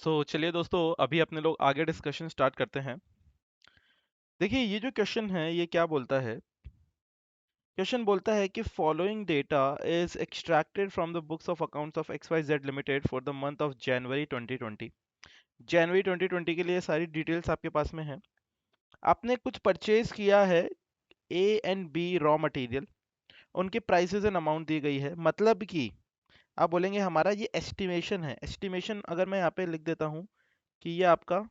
चलिए दोस्तों, अभी अपने लोग आगे डिस्कशन स्टार्ट करते हैं। देखिए, ये जो क्वेश्चन है ये क्या बोलता है। क्वेश्चन बोलता है कि following data is extracted from the books of accounts of X Y Z limited for the month of January 2020। जनवरी 2020 के लिए सारी डिटेल्स आपके पास में है। आपने कुछ परचेज किया है ए एंड बी रॉ मटेरियल, उनके प्राइसेस एंड अमाउंट दी गई है। मतलब कि आप बोलेंगे हमारा ये एस्टिमेशन है। एस्टिमेशन अगर मैं यहाँ पे लिख देता हूँ कि ये आपका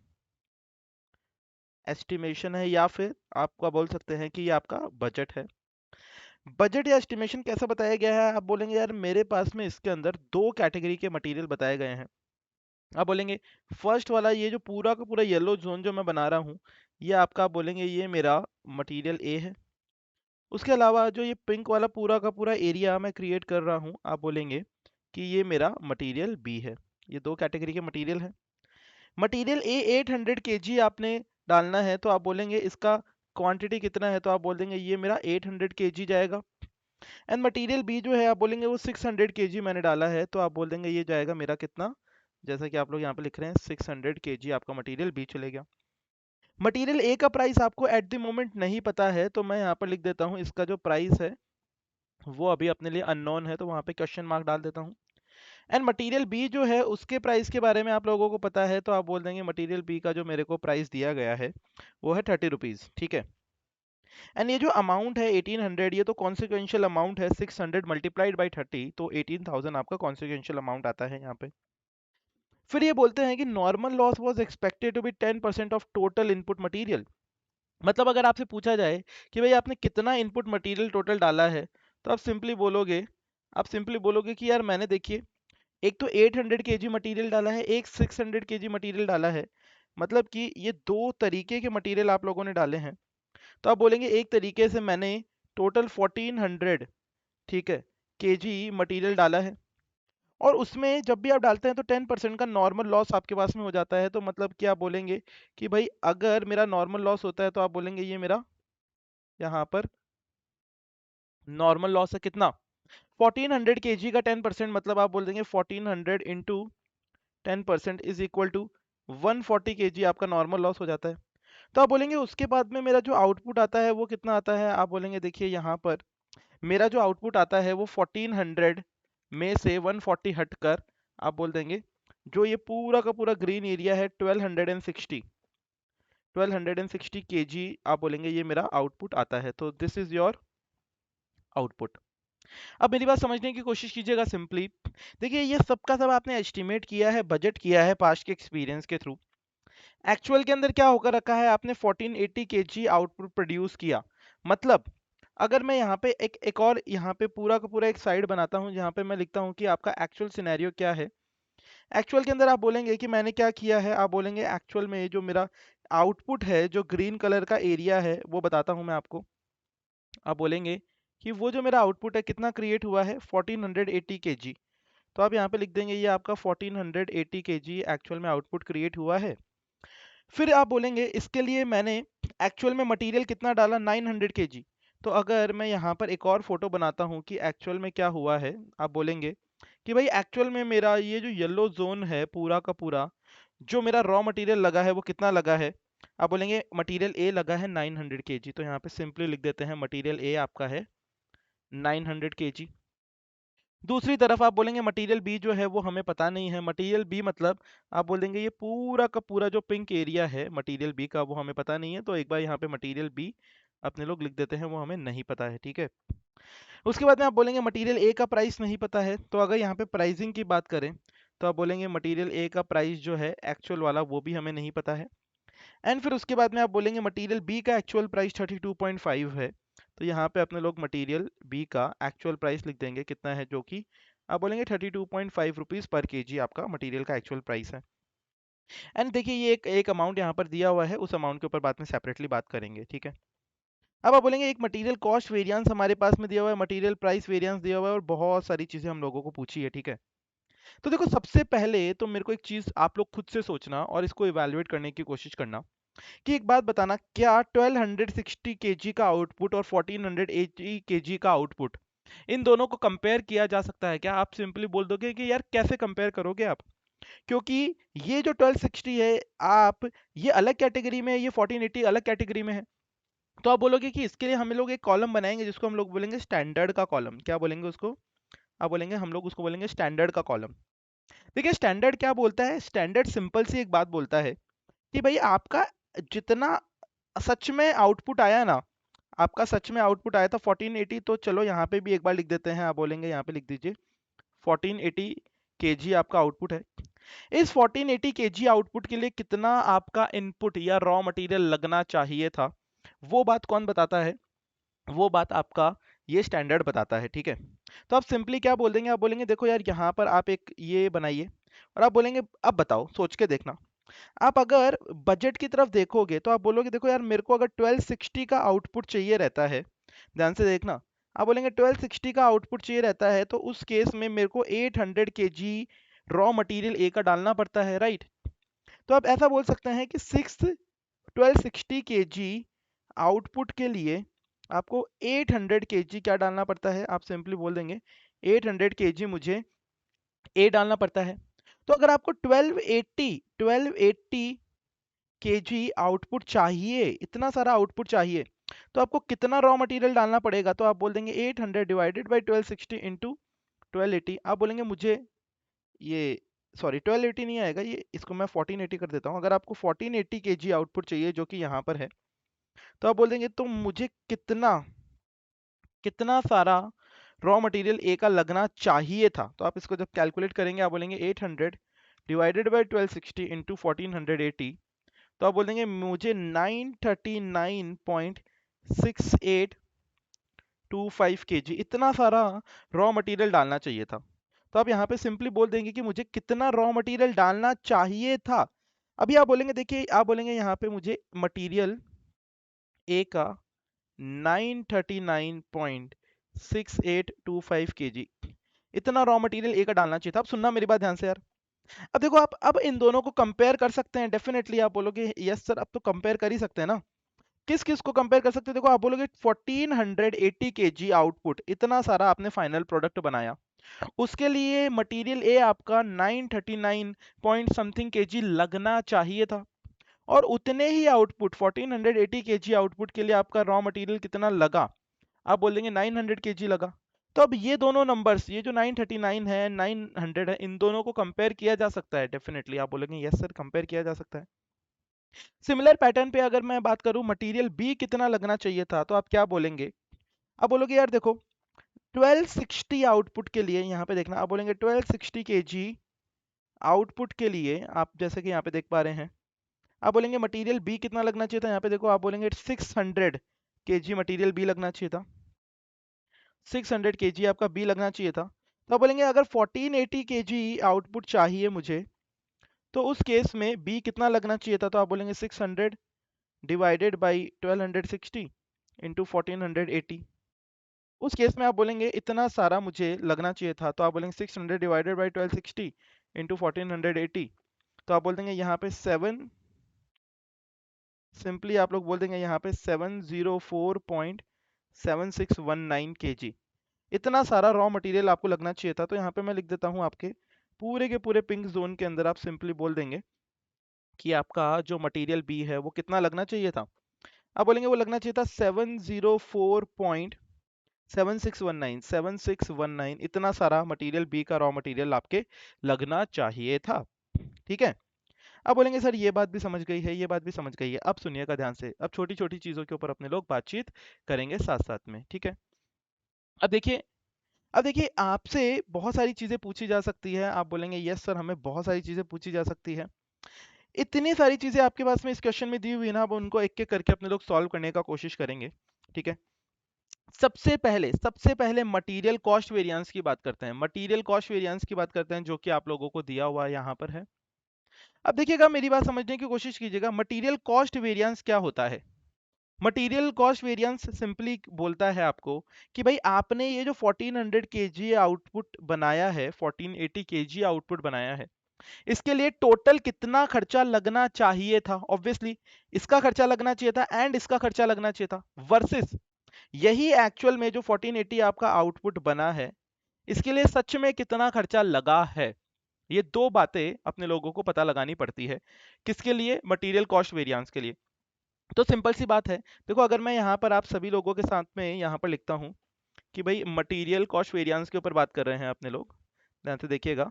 एस्टिमेशन है, या फिर आपका बोल सकते हैं कि ये आपका बजट है। बजट या एस्टिमेशन कैसा बताया गया है, आप बोलेंगे यार मेरे पास में इसके अंदर दो कैटेगरी के मटेरियल बताए गए हैं। आप बोलेंगे फर्स्ट वाला, ये जो पूरा का पूरा येलो जोन जो मैं बना रहा हूँ, ये आपका आप बोलेंगे ये मेरा मटेरियल ए है। उसके अलावा जो ये पिंक वाला पूरा का पूरा एरिया मैं क्रिएट कर रहा हूँ, आप बोलेंगे कि ये मेरा मटेरियल बी है। ये दो कैटेगरी के मटेरियल है। मटेरियल ए 800 केजी आपने डालना है, तो आप बोलेंगे इसका क्वांटिटी कितना है, तो आप बोल देंगे ये मेरा 800 केजी जाएगा। एंड मटेरियल बी जो है आप बोलेंगे वो 600 केजी मैंने डाला है, तो आप बोल देंगे ये जाएगा मेरा कितना, जैसा कि आप लोग यहाँ पे लिख रहे हैं 600 केजी आपका मटेरियल बी चलेगा। मटेरियल ए का प्राइस आपको एट द मोमेंट नहीं पता है, तो मैं यहाँ पर लिख देता हूँ इसका जो प्राइस है वो अभी अपने लिए अननोन है, तो वहाँ पे क्वेश्चन मार्क डाल देता हूँ। एंड मटेरियल बी जो है उसके प्राइस के बारे में आप लोगों को पता है, तो आप बोल देंगे मटेरियल बी का जो मेरे को प्राइस दिया गया है वो है 30 रुपीज़, ठीक है। एंड ये जो अमाउंट है 1800, ये तो कॉन्सिक्वेंशियल अमाउंट है। 600 मल्टीप्लाइड बाई 30, तो 18,000 आपका कॉन्सिक्वेंशियल अमाउंट आता है यहाँ पे। फिर ये बोलते हैं कि normal loss was expected to be 10% of total input material. मतलब अगर आपसे पूछा जाए कि भाई आपने कितना इनपुट मटेरियल टोटल डाला है, तो आप सिंपली बोलोगे कि यार मैंने देखिए एक तो 800 केजी मटेरियल डाला है, एक 600 केजी मटेरियल डाला है। मतलब कि ये दो तरीके के मटेरियल आप लोगों ने डाले हैं। तो आप बोलेंगे एक तरीके से मैंने टोटल 1400, ठीक है, केजी मटेरियल डाला है। और उसमें जब भी आप डालते हैं तो 10% का नॉर्मल लॉस आपके पास में हो जाता है। तो मतलब कि आप बोलेंगे कि भाई अगर मेरा नॉर्मल लॉस होता है, तो आप बोलेंगे ये मेरा यहाँ पर नॉर्मल लॉस है कितना, 1400 केजी का 10%, मतलब आप बोल देंगे 1400 into 10% is equal to 140 KG आपका नॉर्मल लॉस हो जाता है। तो आप बोलेंगे उसके बाद में मेरा जो आउटपुट आता है वो कितना आता है, आप बोलेंगे देखिए यहाँ पर मेरा जो आउटपुट आता है वो 1400 में से 140 हटकर आप बोल देंगे जो ये पूरा का पूरा ग्रीन एरिया है 1260 केजी, आप बोलेंगे ये मेरा आउटपुट आता है। तो दिस इज योर आउटपुट। अब मेरी बात समझने की कोशिश कीजिएगा सिंपली। देखिए ये सब का सब आपने एस्टिमेट किया है, बजट किया है पास्ट के एक्सपीरियंस के थ्रू। एक्चुअल के अंदर क्या होकर रखा है, आपने 1480 केजी आउटपुट प्रोड्यूस किया। मतलब अगर मैं यहाँ पे एक और यहाँ पे पूरा का पूरा एक साइड बनाता हूँ जहाँ पे मैं लिखता हूँ कि आपका एक्चुअल सिनेरियो क्या है। एक्चुअल के अंदर आप बोलेंगे कि मैंने क्या किया है, आप बोलेंगे एक्चुअल में जो मेरा आउटपुट है, जो ग्रीन कलर का एरिया है वो बताता हूँ मैं आपको। आप बोलेंगे कि वो जो मेरा आउटपुट है कितना क्रिएट हुआ है, 1480 केजी। तो आप यहाँ पे लिख देंगे ये आपका 1480 केजी एक्चुअल में आउटपुट क्रिएट हुआ है। फिर आप बोलेंगे इसके लिए मैंने एक्चुअल में मटेरियल कितना डाला, 900 केजी। तो अगर मैं यहाँ पर एक और फोटो बनाता हूँ कि एक्चुअल में क्या हुआ है, आप बोलेंगे कि भाई एक्चुअल में मेरा ये जो येलो जोन है पूरा का पूरा, जो मेरा रॉ मटेरियल लगा है वो कितना लगा है। आप बोलेंगे मटेरियल ए लगा है 900 केजी, तो यहाँ पे सिंपली लिख देते हैं मटेरियल ए आपका है 900 केजी। दूसरी तरफ आप बोलेंगे मटेरियल बी जो है वो हमें पता नहीं है। मटेरियल बी मतलब आप बोल देंगे ये पूरा का पूरा जो पिंक एरिया है मटेरियल बी का वो हमें पता नहीं है, तो एक बार यहाँ पे मटेरियल बी अपने लोग लिख देते हैं, वो हमें नहीं पता है, ठीक है। उसके बाद में आप बोलेंगे मटेरियल ए का प्राइस नहीं पता है, तो अगर यहाँ पे प्राइसिंग की बात करें तो आप बोलेंगे मटेरियल ए का प्राइस जो है एक्चुअल वाला वो भी हमें नहीं पता है। एंड फिर उसके बाद में आप बोलेंगे मटेरियल बी का एक्चुअल प्राइस 32.5 है, तो यहाँ पे अपने लोग मटेरियल बी का एक्चुअल प्राइस लिख देंगे कितना है, जो कि आप बोलेंगे 32.5 रुपीज़ पर केजी आपका मटेरियल का एक्चुअल प्राइस है। एंड देखिए ये एक अमाउंट यहाँ पर दिया हुआ है, उस अमाउंट के ऊपर बाद में सेपरेटली बात करेंगे, ठीक है। अब आप बोलेंगे एक मटेरियल कॉस्ट वेरिएंस हमारे पास में दिया हुआ है, मटेरियल प्राइस वेरिएंस दिया हुआ है, और बहुत सारी चीज़ें हम लोगों को पूछी है, ठीक है। तो देखो सबसे पहले तो मेरे को एक चीज़ आप लोग खुद से सोचना और इसको इवेल्युएट करने की कोशिश करना कि एक बात बताना, क्या 1260 केजी का आउटपुट और 1480 केजी का आउटपुट, इन दोनों को कंपेयर किया जा सकता है क्या। आप सिंपली बोल दोगे कि यार कैसे कंपेयर करोगे आप। क्योंकि ये जो 1260 है आप ये अलग कैटेगरी में है, ये 1480 अलग कैटेगरी में है। तो आप बोलोगे कि इसके लिए हम लोग एक कॉलम बनाएंगे जिसको हम लोग बोलेंगे स्टैंडर्ड का कॉलम। क्या बोलेंगे उसको? आप बोलेंगे, हम लोग उसको बोलेंगे स्टैंडर्ड का कॉलम। देखिए स्टैंडर्ड क्या बोलता है, स्टैंडर्ड सिंपल सी एक बात बोलता है कि भाई आपका जितना सच में आउटपुट आया ना, आपका सच में आउटपुट आया था 1480, तो चलो यहाँ पे भी एक बार लिख देते हैं। आप बोलेंगे यहाँ पे लिख दीजिए 1480 kg आपका आउटपुट है। इस 1480 kg आउटपुट के लिए कितना आपका इनपुट या रॉ मटेरियल लगना चाहिए था, वो बात कौन बताता है? वो बात आपका ये स्टैंडर्ड बताता है, ठीक है। तो आप सिंपली क्या बोल देंगे, आप बोलेंगे देखो यार यहाँ पर आप एक ये बनाइए और आप बोलेंगे अब बताओ, सोच के देखना। आप अगर बजट की तरफ देखोगे तो आप बोलोगे देखो यार मेरे को अगर 1260 का आउटपुट चाहिए रहता है, ध्यान से देखना, आप बोलेंगे 1260 का आउटपुट चाहिए रहता है, तो उस केस में मेरे को 800 kg रॉ मटेरियल ए का डालना पड़ता है, राइट। तो आप ऐसा बोल सकते हैं कि 1260 kg आउटपुट के लिए आपको 800 kg क्या डालना पड़ता है, आप सिंपली बोल देंगे 800 kg मुझे ए डालना पड़ता है। तो अगर आपको 1280 kg आउटपुट चाहिए, इतना सारा आउटपुट चाहिए, तो आपको कितना रॉ मटेरियल डालना पड़ेगा? तो आप बोल देंगे 800 डिवाइडेड बाई 1260 इंटू 1280। आप बोलेंगे मुझे ये सॉरी 1280 नहीं आएगा, ये इसको मैं 1480 कर देता हूँ। अगर आपको 1480 kg आउटपुट चाहिए जो कि यहाँ पर है, तो आप बोल देंगे तो मुझे कितना कितना सारा रॉ मटेरियल ए का लगना चाहिए था। तो आप इसको जब कैलकुलेट करेंगे आप बोलेंगे 800 डिवाइडेड बाई 1260 इंटू 1480। तो आप बोल देंगे मुझे 939.6825 kg इतना सारा रॉ मटेरियल डालना चाहिए था। तो आप यहाँ पे सिंपली बोल देंगे कि मुझे कितना रॉ मटेरियल डालना चाहिए था। अभी आप बोलेंगे, देखिए आप बोलेंगे यहाँ पे मुझे मटेरियल ए का 939.6825 kg इतना रॉ मटेरियल ए का डालना चाहिए था। अब सुनना मेरी बात ध्यान से यार। अब देखो आप अब इन दोनों को कंपेयर कर सकते हैं, डेफिनेटली आप बोलोगे यस सर, अब तो कंपेयर कर ही सकते हैं ना। किस किस को कंपेयर कर सकते हैं? देखो आप बोलोगे 1480 kg आउटपुट, इतना सारा आपने फाइनल प्रोडक्ट बनाया, उसके लिए मटेरियल ए आपका 939 पॉइंट समथिंग kg लगना चाहिए था, और उतने ही आउटपुट 1480 kg आउटपुट के लिए आपका रॉ मटेरियल कितना लगा? आप बोल देंगे 900 kg लगा। तो अब ये दोनों नंबर्स, ये जो 939 है 900 है, इन दोनों को कंपेयर किया जा सकता है, डेफिनेटली आप बोलेंगे यस सर कंपेयर किया जा सकता है। सिमिलर पैटर्न पे अगर मैं बात करूं मटेरियल बी कितना लगना चाहिए था, तो आप क्या बोलेंगे? आप बोलोगे यार देखो 1260 आउटपुट के लिए, यहाँ पे देखना, आप बोलेंगे 1260 kg आउटपुट के लिए, आप जैसे कि यहाँ पे देख पा रहे हैं, आप बोलेंगे मटेरियल बी कितना लगना चाहिए था। यहाँ पे देखो आप बोलेंगे 600 kg मटेरियल बी लगना चाहिए था, 600 kg आपका बी लगना चाहिए था। तो आप बोलेंगे अगर 1480 kg आउटपुट चाहिए मुझे, तो उस केस में बी कितना लगना चाहिए था? तो आप बोलेंगे 600 डिवाइडेड बाई 1260 इंटू 1480। उस केस में आप बोलेंगे इतना सारा मुझे लगना चाहिए था, तो आप बोलेंगे 600 डिवाइडेड बाई 1260 इंटू 1480। तो आप बोल देंगे यहाँ पे 7, सिंपली आप लोग बोल देंगे यहाँ पे 704.7619 kg इतना सारा रॉ मटेरियल आपको लगना चाहिए था। तो यहाँ पे मैं लिख देता हूँ आपके पूरे के पूरे पिंक जोन के अंदर, आप सिंपली बोल देंगे कि आपका जो मटेरियल बी है वो कितना लगना चाहिए था। आप बोलेंगे वो लगना चाहिए था 704.7619 इतना सारा मटेरियल बी का रॉ मटेरियल आपके लगना चाहिए था, ठीक है। अब बोलेंगे सर ये बात भी समझ गई है, ये बात भी समझ गई है। अब सुनिएगा ध्यान से, अब छोटी छोटी चीजों के ऊपर अपने लोग बातचीत करेंगे साथ साथ में, ठीक है। अब देखिए, अब देखिए आपसे बहुत सारी चीजें पूछी जा सकती है। आप बोलेंगे यस सर हमें बहुत सारी चीजें पूछी जा सकती है। इतनी सारी चीजें आपके पास में इस क्वेश्चन में दी हुई है ना, अब उनको एक एक करके अपने लोग सॉल्व करने का कोशिश करेंगे, ठीक है। सबसे पहले मटेरियल कॉस्ट वेरिएंस की बात करते हैं, मटेरियल कॉस्ट वेरिएंस की बात करते हैं, जो कि आप लोगों को दिया हुआ यहाँ पर है। अब देखिएगा मेरी बात समझने की कोशिश कीजिएगा, मटेरियल कॉस्ट वेरिएंस क्या होता है? मटेरियल कॉस्ट वेरिएंस सिंपली बोलता है आपको कि भाई आपने ये जो 1400 kg आउटपुट बनाया है, 1480 kg आउटपुट बनाया है, इसके लिए टोटल कितना खर्चा लगना चाहिए था? ऑब्वियसली इसका खर्चा लगना चाहिए था एंड इसका खर्चा लगना चाहिए था, वर्सेस यही एक्चुअल में जो 1480 आपका आउटपुट बना है, इसके लिए सच में कितना खर्चा लगा है, ये दो बातें अपने लोगों को पता लगानी पड़ती है। किसके लिए? मटेरियल कॉस्ट वेरिएंस के लिए। तो सिंपल सी बात है, देखो अगर मैं यहाँ पर आप सभी लोगों के साथ में यहाँ पर लिखता हूँ कि भाई मटेरियल कॉस्ट वेरिएंस के ऊपर बात कर रहे हैं अपने लोग, ध्यान से देखिएगा,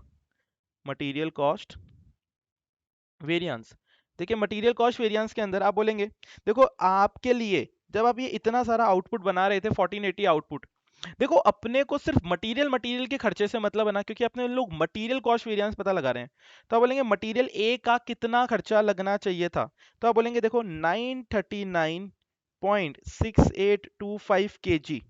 मटेरियल कॉस्ट वेरिएंस। देखिए मटेरियल कॉस्ट वेरिएंस के अंदर आप बोलेंगे, देखो आपके लिए जब आप ये इतना सारा आउटपुट बना रहे थे 1480 आउटपुट, देखो अपने को सिर्फ मटेरियल के खर्चे से मतलब है ना, क्योंकि अपने लोग मटेरियल कॉस्ट वेरिएंस पता लगा रहे हैं। तो आप बोलेंगे मटेरियल ए का कितना खर्चा लगना चाहिए था, तो आप बोलेंगे देखो 939.6825 kg,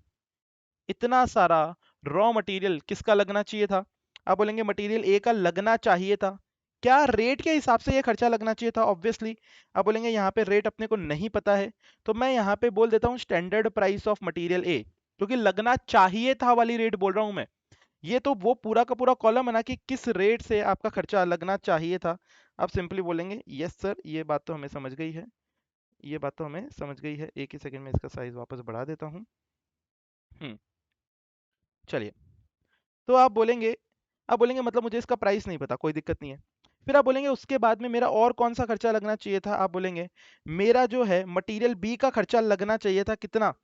इतना सारा रॉ मटेरियल किसका लगना चाहिए था? आप बोलेंगे मटेरियल ए का लगना चाहिए था। क्या रेट के हिसाब से ये खर्चा लगना चाहिए था? ऑब्वियसली आप बोलेंगे यहाँ पे रेट अपने को नहीं पता है, तो मैं यहाँ पे बोल देता हूँ स्टैंडर्ड प्राइस ऑफ मटेरियल ए, क्योंकि लगना चाहिए था वाली रेट बोल रहा हूँ मैं। ये तो वो पूरा का पूरा कॉलम है ना कि किस रेट से आपका खर्चा लगना चाहिए था। आप सिंपली बोलेंगे यस सर, ये बात तो हमें समझ गई है, ये बात तो हमें समझ गई है। एक ही सेकंड में इसका साइज वापस बढ़ा देता हूँ। चलिए, तो आप बोलेंगे मतलब मुझे इसका प्राइस नहीं पता, कोई दिक्कत नहीं है। फिर आप बोलेंगे उसके बाद में मेरा और कौन सा खर्चा लगना चाहिए था? आप बोलेंगे मेरा जो है मटेरियल बी का खर्चा लगना चाहिए था कितना?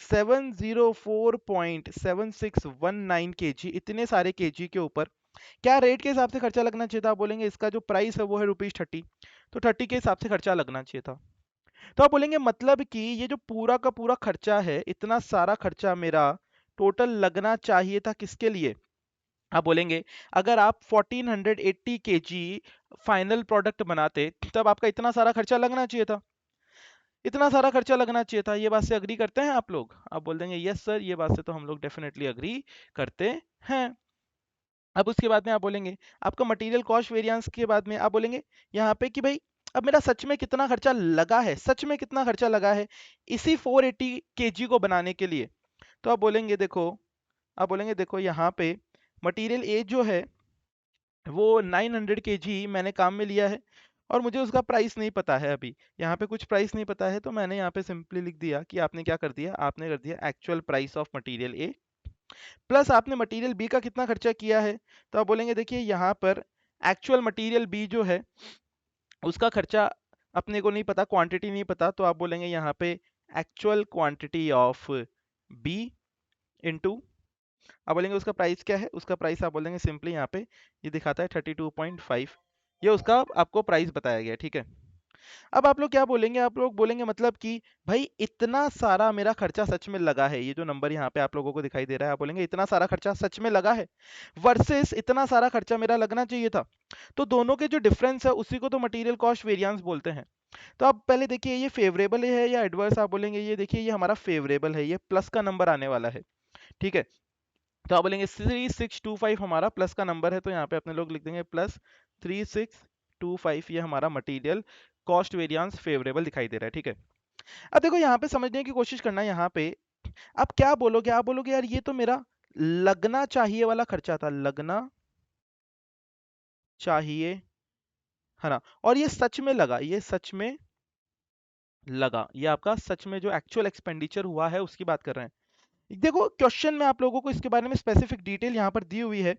704.7619 kg, इतने सारे केजी के ऊपर क्या रेट के हिसाब से खर्चा लगना चाहिए था? आप बोलेंगे इसका जो प्राइस है वो है ₹30, तो 30 के हिसाब से खर्चा लगना चाहिए था। तो आप बोलेंगे मतलब कि ये जो पूरा का पूरा खर्चा है, इतना सारा खर्चा मेरा टोटल लगना चाहिए था किसके लिए? आप बोलेंगे अगर आप 1480 केजी फाइनल प्रोडक्ट बनाते तब आपका इतना सारा खर्चा लगना चाहिए था, इतना सारा खर्चा लगना चाहिए था। ये बात से अग्री करते हैं आप लोग? आप बोल देंगे यस सर, ये बात से तो हम लोग डेफिनेटली अग्री करते हैं। अब उसके बाद में आप बोलेंगे आपका मटेरियल कॉस्ट वेरिएंस के बाद में आप बोलेंगे यहाँ पे कि भाई अब मेरा सच में कितना खर्चा लगा है, सच में कितना खर्चा लगा है इसी 480 केजी को बनाने के लिए। तो आप बोलेंगे देखो यहाँ पे मटेरियल ए जो है वो 900 केजी मैंने काम में लिया है और मुझे उसका प्राइस नहीं पता है। अभी यहाँ पे कुछ प्राइस नहीं पता है, तो मैंने यहाँ पे सिंपली लिख दिया कि आपने क्या कर दिया, आपने कर दिया actual price of material A plus आपने मटेरियल बी का कितना खर्चा किया है। तो आप बोलेंगे देखिए यहाँ पर एक्चुअल मटेरियल बी जो है उसका खर्चा अपने को नहीं पता, क्वांटिटी नहीं पता, तो आप बोलेंगे यहाँ पे actual quantity of B into, आप बोलेंगे उसका प्राइस क्या है, उसका प्राइस आप बोलेंगे सिंपली यहाँ पे ये दिखाता है 32.5, ये उसका आपको प्राइस बताया गया है, ठीक है। अब आप लोग क्या बोलेंगे, आप लोग बोलेंगे मतलब कि भाई इतना सारा मेरा खर्चा सच में लगा है, ये जो नंबर यहाँ पे आप लोगों को दिखाई दे रहा है, आप बोलेंगे इतना सारा खर्चा सच में लगा है वर्सेस इतना सारा खर्चा मेरा लगना चाहिए था। तो दोनों के जो डिफरेंस है उसी को तो मटेरियल कॉस्ट वेरिएंस बोलते हैं। तो आप पहले देखिए ये फेवरेबल है या एडवर्स, आप बोलेंगे ये देखिए ये हमारा फेवरेबल है, ये प्लस का नंबर आने वाला है, ठीक है। तो आप बोलेंगे 3625 हमारा प्लस का नंबर है, तो यहाँ पे अपने लोग लिख देंगे प्लस 3625, ये हमारा मटेरियल कॉस्ट वेरिएंस फेवरेबल दिखाई दे रहा है, ठीक है। अब देखो यहाँ पे समझने की कोशिश करना, यहाँ पे आप क्या बोलोगे, आप बोलोगे यार ये तो मेरा लगना चाहिए वाला खर्चा था, लगना चाहिए, है ना, और ये सच में लगा, ये सच में लगा, ये आपका सच में जो एक्चुअल एक्सपेंडिचर हुआ है उसकी बात कर रहे हैं। देखो क्वेश्चन में आप लोगों को इसके बारे में स्पेसिफिक डिटेल यहाँ पर दी हुई है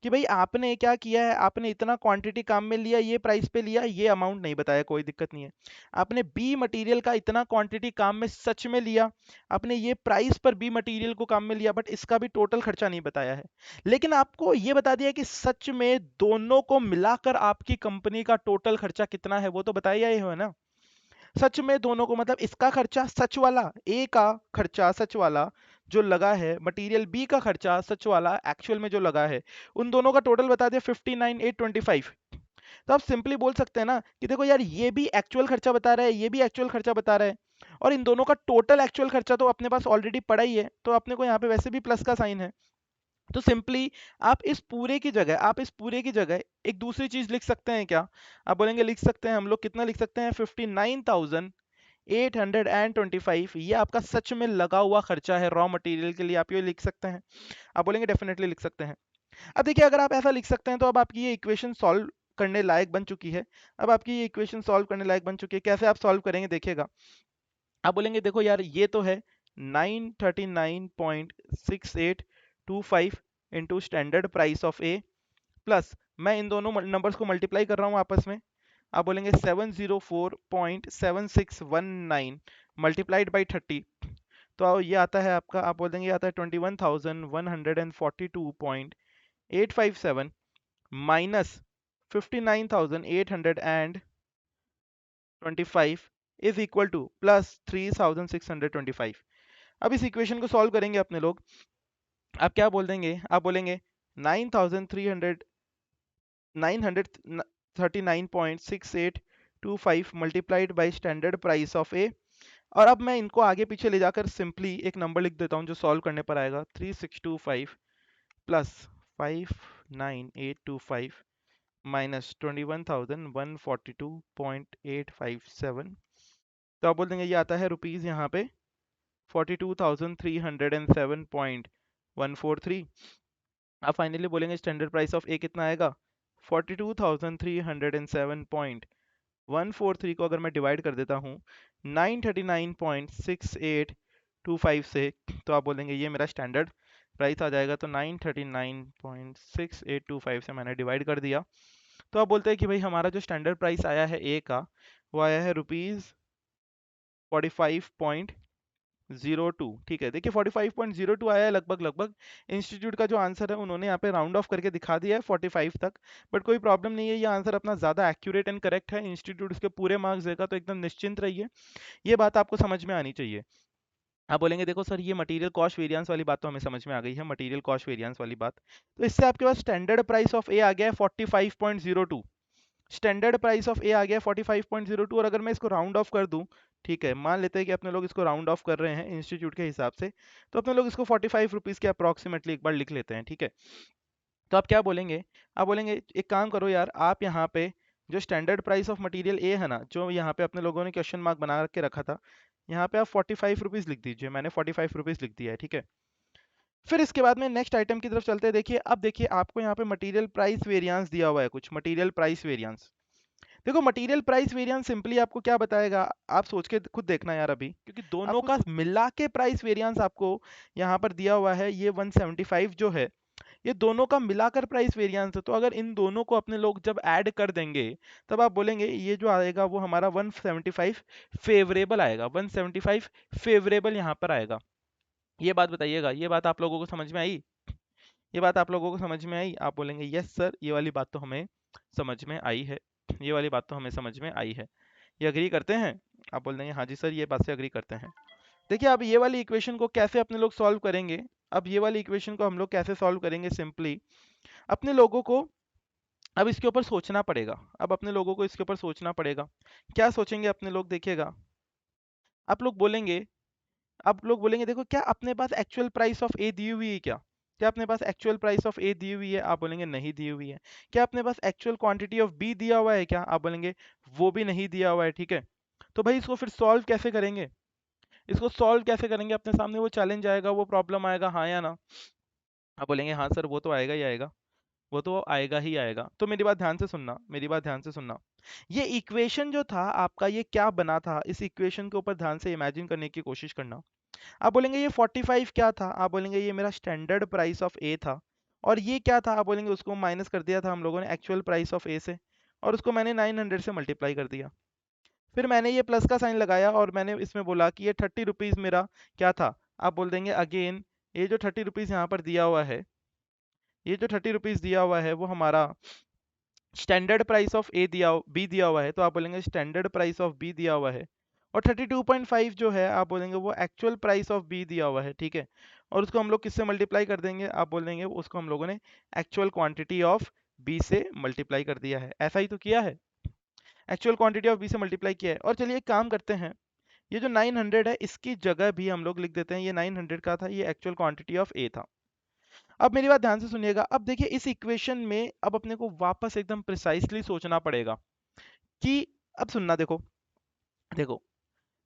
कि भाई आपने क्या किया है, आपने इतना क्वांटिटी काम में लिया, ये प्राइस पे लिया, ये अमाउंट नहीं बताया, कोई दिक्कत नहीं है। आपने बी मटेरियल का इतना क्वांटिटी काम में सच में लिया, आपने ये प्राइस पर बी मटेरियल को काम में लिया, बट इसका भी टोटल खर्चा नहीं बताया है। लेकिन आपको ये बता दिया कि सच में दोनों को मिलाकर आपकी कंपनी का टोटल खर्चा कितना है, वो तो बताया ही है ना। सच में दोनों को मतलब इसका खर्चा सच वाला, ए का खर्चा सच वाला जो लगा है, मटेरियल बी का खर्चा सच वाला एक्चुअल में जो लगा है, उन दोनों का टोटल बता दिया 59,825। तो आप सिंपली बोल सकते हैं ना कि देखो यार ये भी एक्चुअल खर्चा बता रहा है, ये भी एक्चुअल खर्चा बता रहा है, और इन दोनों का टोटल एक्चुअल खर्चा तो अपने पास ऑलरेडी पड़ा ही है, तो अपने को यहाँ पे वैसे भी प्लस का साइन है। तो सिंपली आप इस पूरे की जगह एक दूसरी चीज लिख सकते हैं क्या? आप बोलेंगे लिख सकते हैं, हम लोग कितना लिख सकते हैं, 59,825, ये आपका सच में लगा हुआ खर्चा है रॉ मटेरियल के लिए, आप ये लिख सकते हैं। आप बोलेंगे डेफिनेटली लिख सकते हैं। अब देखिए अगर आप ऐसा लिख सकते हैं तो अब आपकी ये इक्वेशन सॉल्व करने लायक बन चुकी है, अब आपकी ये इक्वेशन सॉल्व करने लायक बन चुकी है। कैसे आप सॉल्व करेंगे देखिएगा, आप बोलेंगे देखो यार ये तो है 939.6825 into standard price of A plus मैं इन दोनों नंबर्स को मल्टीप्लाई कर रहा हूँ आपस में। आप बोलेंगे 704.7619 मल्टीप्लाइड बाई 30, तो ये आता है आपका, आप बोल देंगे ये आता है 21,142.857 minus 59,825 is equal two plus 3,625। अब इस इक्वेशन को सॉल्व करेंगे अपने लोग। आप क्या बोल देंगे, आप बोलेंगे 939.6825 multiplied by standard price of A. और अब मैं इनको आगे पीछे ले जाकर सिंपली एक नंबर लिख देता हूँ जो सॉल्व करने पर आएगा, 3625 प्लस 59825 माइनस 21,142.857। तो आप बोल देंगे ये आता है रुपीज़ यहाँ पे 42,307.143। आप फाइनली बोलेंगे स्टैंडर्ड प्राइस ऑफ ए कितना आएगा, 42,307.143 को अगर मैं डिवाइड कर देता हूँ 939.6825 से, तो आप बोलेंगे ये मेरा स्टैंडर्ड प्राइस आ जाएगा। तो 939.6825 से मैंने डिवाइड कर दिया, तो आप बोलते हैं कि भाई हमारा जो स्टैंडर्ड प्राइस आया है ए का, वो आया है रुपीज़ 45.02। ठीक है, देखिए 45.02 आया है लगभग लगभग। इंस्टीट्यूट का जो आंसर है उन्होंने यहाँ पे राउंड ऑफ करके दिखा दिया है 45 तक, बट कोई प्रॉब्लम नहीं है, ये आंसर अपना ज़्यादा एक्यूरेट एंड करेक्ट है। इंस्टीट्यूट इसके पूरे मार्क्स देगा, तो एकदम निश्चिंत रहिए, ये बात आपको समझ में आनी चाहिए। आप बोलेंगे देखो सर ये मटेरियल कॉस्ट वेरिएंस वाली बात तो हमें समझ में आ गई है, मटेरियल कॉस्ट वेरिएंस वाली बात, तो इससे आपके पास स्टैंडर्ड प्राइस ऑफ ए आ गया है 45.02। स्टैंडर्ड प्राइस ऑफ ए आ गया 45.02, और अगर मैं इसको राउंड ऑफ कर दूं, ठीक है, मान लेते हैं कि अपने लोग इसको राउंड ऑफ कर रहे हैं इंस्टीट्यूट के हिसाब से, तो अपने लोग इसको 45 रुपीज़ के अप्रॉक्सीमेटली एक बार लिख लेते हैं। ठीक है, तो आप क्या बोलेंगे, आप बोलेंगे एक काम करो यार, आप यहाँ पे जो स्टैंडर्ड प्राइस ऑफ मटेरियल ए है ना, जो यहाँ पे अपने लोगों ने क्वेश्चन मार्क बना के रखा था, यहाँ पे आप 45 रुपीज़ लिख दीजिए। मैंने 45 रुपीज़ लिख दिया है। ठीक है, फिर इसके बाद में नेक्स्ट आइटम की तरफ चलते हैं। देखिए अब देखिए आपको यहाँ पे मटेरियल प्राइस वेरिएंस दिया हुआ है, कुछ मटेरियल प्राइस वेरिएंस। देखो मटेरियल प्राइस वेरिएंस सिंपली आपको क्या बताएगा, आप सोच के खुद देखना यार अभी, क्योंकि दोनों का मिला के प्राइस वेरिएंस आपको यहाँ पर दिया हुआ है, ये 175 जो है, ये दोनों का मिलाकर प्राइस वेरिएंस है। तो अगर इन दोनों को अपने लोग जब ऐड कर देंगे, तब आप बोलेंगे ये जो आएगा वो हमारा 175 फेवरेबल आएगा, 175 फेवरेबल यहाँ पर आएगा। ये बात बताइएगा, ये बात आप लोगों को समझ में आई, ये बात आप लोगों को समझ में आई? आप बोलेंगे यस सर, ये वाली बात तो हमें समझ में आई है, ये वाली बात तो हमें समझ में आई है, ये अग्री करते हैं? आप बोल देंगे हाँ जी सर, ये बात से अग्री करते हैं। देखिए अब ये वाली इक्वेशन को कैसे अपने लोग सॉल्व करेंगे, अब ये वाली इक्वेशन को हम लोग कैसे सॉल्व करेंगे, सिंपली अपने लोगों को अब इसके ऊपर सोचना पड़ेगा। अब अपने लोगों को इसके ऊपर सोचना पड़ेगा। क्या सोचेंगे अपने लोग, देखिएगा आप लोग बोलेंगे, आप लोग बोलेंगे देखो क्या अपने पास एक्चुअल प्राइस ऑफ ए दी हुई है, क्या क्या अपने पास एक्चुअल प्राइस ऑफ ए दी हुई है? आप बोलेंगे नहीं दी हुई है। क्या अपने पास एक्चुअल क्वांटिटी ऑफ बी दिया हुआ है क्या? आप बोलेंगे वो भी नहीं दिया हुआ है। ठीक है, तो भाई इसको फिर सॉल्व कैसे करेंगे, इसको सॉल्व कैसे करेंगे? अपने सामने वो चैलेंज आएगा, वो प्रॉब्लम आएगा, हाँ या ना? आप बोलेंगे हाँ सर वो तो आएगा ही आएगा, वो तो आएगा ही आएगा। तो मेरी बात ध्यान से सुनना, मेरी बात ध्यान से सुनना, ये इक्वेशन जो था आपका, ये क्या बना था, इस इक्वेशन के ऊपर ध्यान से इमेजिन करने की कोशिश करना। आप बोलेंगे ये 45 क्या था? आप बोलेंगे ये मेरा स्टैंडर्ड प्राइस ऑफ ए था। और ये क्या था? आप बोलेंगे उसको माइनस कर दिया था हम लोगों ने एक्चुअल प्राइस ऑफ ए से, और उसको मैंने 900 से मल्टीप्लाई कर दिया। फिर मैंने ये प्लस का साइन लगाया और मैंने इसमें बोला कि ये 30 रुपीज़ मेरा क्या था? आप बोल देंगे अगेन ये जो 30 रुपीज़ यहाँ पर दिया हुआ है, ये जो 30 रुपीज़ दिया हुआ है वो हमारा स्टैंडर्ड प्राइस ऑफ ए दिया, बी दिया हुआ है। तो आप बोलेंगे स्टैंडर्ड प्राइस ऑफ बी दिया हुआ है, और 32.5 जो है आप बोलेंगे वो एक्चुअल प्राइस ऑफ बी दिया हुआ है। ठीक है, और उसको हम लोग किससे मल्टीप्लाई कर देंगे? आप बोल देंगे उसको हम लोगों ने एक्चुअल क्वांटिटी ऑफ बी से मल्टीप्लाई कर दिया है। ऐसा ही तो किया है, एक्चुअल क्वांटिटी ऑफ बी से मल्टीप्लाई किया है। और चलिए एक काम करते हैं, ये जो 900 है इसकी जगह भी हम लोग लिख देते हैं, ये 900 का था, ये एक्चुअल क्वांटिटी ऑफ ए था। अब मेरी बात ध्यान से सुनिएगा, अब देखिए इस इक्वेशन में अब अपने को वापस एकदम प्रिसाइसली सोचना पड़ेगा कि, अब सुनना, देखो देखो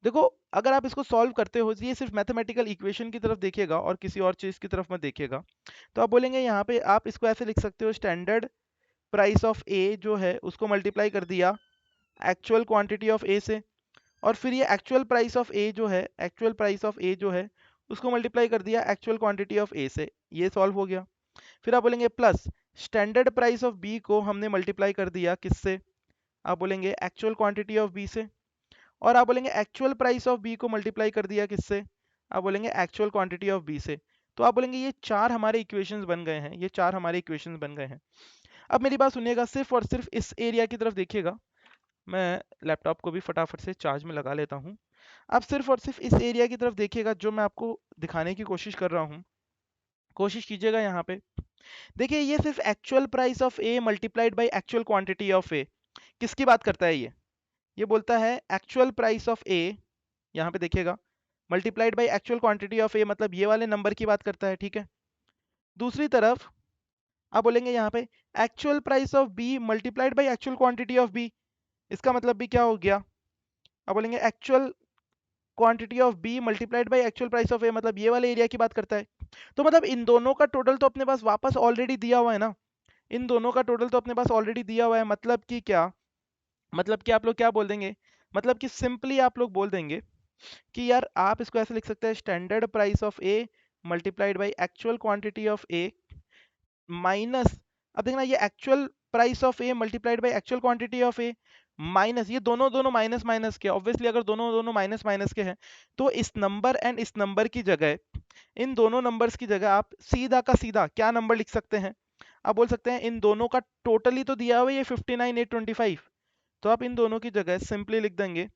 देखो, अगर आप इसको सॉल्व करते हो, ये सिर्फ मैथमेटिकल इक्वेशन की तरफ देखिएगा और किसी और चीज की तरफ मत देखिएगा। तो आप बोलेंगे यहाँ पे आप इसको ऐसे लिख सकते हो, स्टैंडर्ड प्राइस ऑफ ए जो है उसको मल्टीप्लाई कर दिया एक्चुअल क्वांटिटी ऑफ ए से, और फिर ये एक्चुअल प्राइस ऑफ ए जो है, एक्चुअल प्राइस ऑफ ए जो है उसको मल्टीप्लाई कर दिया एक्चुअल क्वांटिटी ऑफ ए से, ये सॉल्व हो गया। फिर आप बोलेंगे plus standard price of B को हमने मल्टीप्लाई कर दिया किससे, आप बोलेंगे एक्चुअल क्वांटिटी ऑफ बी से, और आप बोलेंगे एक्चुअल प्राइस ऑफ बी को मल्टीप्लाई कर दिया किससे, आप बोलेंगे एक्चुअल क्वांटिटी ऑफ बी से। तो आप बोलेंगे ये चार हमारे इक्वेशंस बन गए हैं, ये चार हमारे इक्वेशंस बन गए हैं। अब मेरी बात सुनिएगा, सिर्फ और सिर्फ इस एरिया की तरफ देखिएगा। मैं लैपटॉप को भी फटाफट से चार्ज में लगा लेता हूँ। आप सिर्फ और सिर्फ इस एरिया की तरफ देखिएगा जो मैं आपको दिखाने की कोशिश कर रहा हूँ, कोशिश कीजिएगा यहाँ पे। देखिए ये सिर्फ actual price of A multiplied by actual quantity of A, किसकी बात करता है ये बोलता है एक्चुअल प्राइस ऑफ ए, यहाँ पे देखिएगा, multiplied by actual quantity of A, मतलब ये वाले नंबर की बात करता है, ठीक है। दूसरी तरफ आप बोलेंगे यहाँ पे actual price of B multiplied by actual quantity of B, इसका मतलब भी क्या हो गया, आप बोलेंगे actual quantity of B multiplied by actual price of A, मतलब ये वाले एरिया की बात करता है। तो मतलब इन दोनों का टोटल तो अपने पास वापस ऑलरेडी दिया हुआ है ना, इन दोनों का टोटल तो अपने पास ऑलरेडी दिया हुआ है, मतलब कि क्या, मतलब कि आप लोग क्या बोल देंगे, मतलब कि सिंपली आप लोग बोल देंगे कि यार आप इसको ऐसे लिख सकते हैं, standard price of A multiplied by actual quantity of A minus, अब देखना ये actual price of A multiplied by actual quantity of A minus, ये दोनों दोनों माइनस माइनस के, ऑब्वियसली अगर दोनों दोनों माइनस माइनस के हैं तो इस नंबर एंड इस नंबर की जगह, इन दोनों नंबर्स की जगह आप सीधा का सीधा क्या नंबर लिख सकते हैं, आप बोल सकते हैं इन दोनों का टोटली तो दिया हुआ है ये 59,825, तो आप इन दोनों की जगह सिंपली लिख देंगे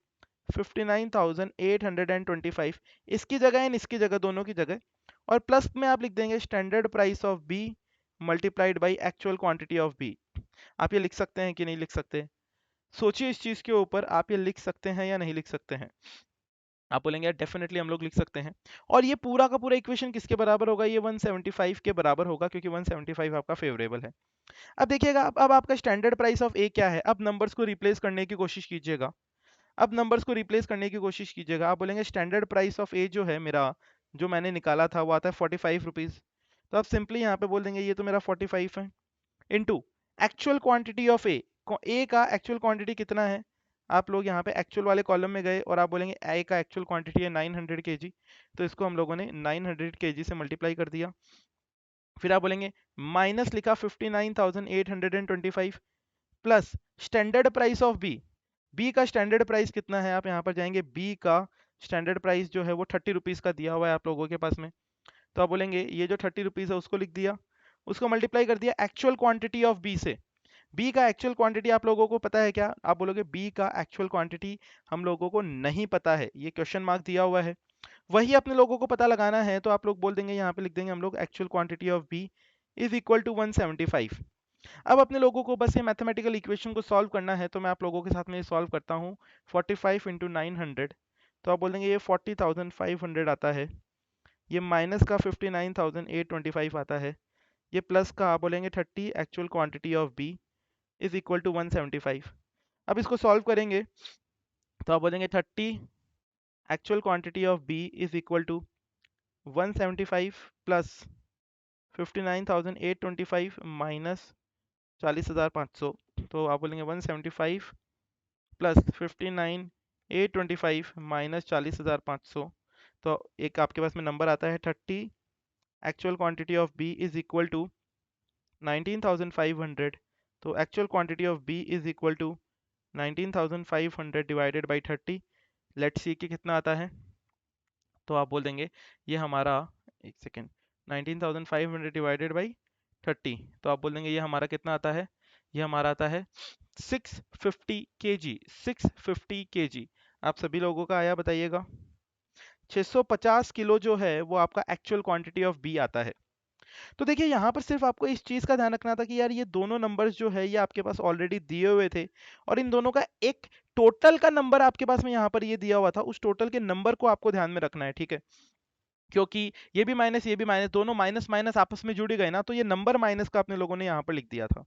59,825, इसकी जगह एंड इसकी जगह, दोनों की जगह, और प्लस में आप लिख देंगे standard price of B multiplied by actual quantity of B. आप ये लिख सकते हैं कि नहीं लिख सकते, सोचिए इस चीज के ऊपर, आप ये लिख सकते हैं या नहीं लिख सकते हैं। आप बोलेंगे यार डेफिनेटली हम लोग लिख सकते हैं, और ये पूरा का पूरा इक्वेशन किसके बराबर होगा, ये 175 के बराबर होगा, क्योंकि 175 आपका फेवरेबल है। अब देखिएगा, अब आपका स्टैंडर्ड प्राइस ऑफ ए क्या है, अब नंबर्स को रिप्लेस करने की कोशिश कीजिएगा, अब नंबर्स को रिप्लेस करने की कोशिश कीजिएगा। आप बोलेंगे स्टैंडर्ड प्राइस ऑफ ए जो है मेरा, जो मैंने निकाला था वो आता है 45 रुपीज़, तो आप सिंपली यहाँ पे बोल देंगे ये तो मेरा 45 है, इनटू एक्चुअल क्वांटिटी ऑफ ए का एक्चुअल क्वांटिटी कितना है, आप लोग यहाँ पे एक्चुअल वाले कॉलम में गए और आप बोलेंगे ए का एक्चुअल क्वांटिटी है 900 kg, तो इसको हम लोगों ने 900 kg से मल्टीप्लाई कर दिया। फिर आप बोलेंगे माइनस लिखा 59,825 plus standard price of B का स्टैंडर्ड प्राइस कितना है, आप यहाँ पर जाएंगे, बी का स्टैंडर्ड प्राइस जो है वो 30 रुपीज़ का दिया हुआ है आप लोगों के पास में, तो आप बोलेंगे ये जो 30 रुपीज़ है उसको लिख दिया, उसको मल्टीप्लाई कर दिया एक्चुअल क्वांटिटी ऑफ बी से। बी का एक्चुअल क्वांटिटी आप लोगों को पता है क्या, आप बोलोगे बी का एक्चुअल क्वांटिटी हम लोगों को नहीं पता है, ये क्वेश्चन मार्क दिया हुआ है, वही अपने लोगों को पता लगाना है, तो आप लोग बोल देंगे यहाँ पे लिख देंगे हम लोग actual quantity of B is equal to 175। अब अपने लोगों को बस ये मैथमेटिकल इक्वेशन को सॉल्व करना है, तो मैं आप लोगों के साथ में ये सॉल्व करता हूँ। 45 इंटू 900, तो आप बोलेंगे ये 40,500 आता है, ये माइनस का 59,825 आता है, ये प्लस का आप बोलेंगे 30 actual quantity of B is equal to 175। अब इसको सॉल्व करेंगे तो आप बोलेंगे 30 actual quantity of B is equal to 175 plus 59,825 minus 40,500, तो आप बोलेंगे 175 प्लस 59,825 माइनस 40,500, तो एक आपके पास में नंबर आता है 30 actual quantity of B is equal to 19,500, तो actual quantity of B is equal to 19,500 divided by 30, let's see कि कितना आता है, तो आप बोल देंगे ये हमारा, एक सेकेंड, 19,500 डिवाइडेड बाई 30, तो आप बोल देंगे ये हमारा कितना आता है, ये हमारा आता है 650 kg, 650 kg। आप सभी लोगों का आया बताइएगा, 650 किलो जो है वो आपका एक्चुअल क्वांटिटी ऑफ बी आता है। तो देखिए यहाँ पर सिर्फ आपको इस चीज़ का ध्यान रखना था कि यार ये दोनों नंबर्स जो है ये आपके पास ऑलरेडी दिए हुए थे, और इन दोनों का एक टोटल का नंबर आपके पास में यहाँ पर ये दिया हुआ था, उस टोटल के नंबर को आपको ध्यान में रखना है, ठीक है, क्योंकि ये भी माइनस ये भी माइनस, दोनों माइनस माइनस आपस में जुड़ गए ना, तो ये नंबर माइनस का अपने लोगों ने यहाँ पर लिख दिया था।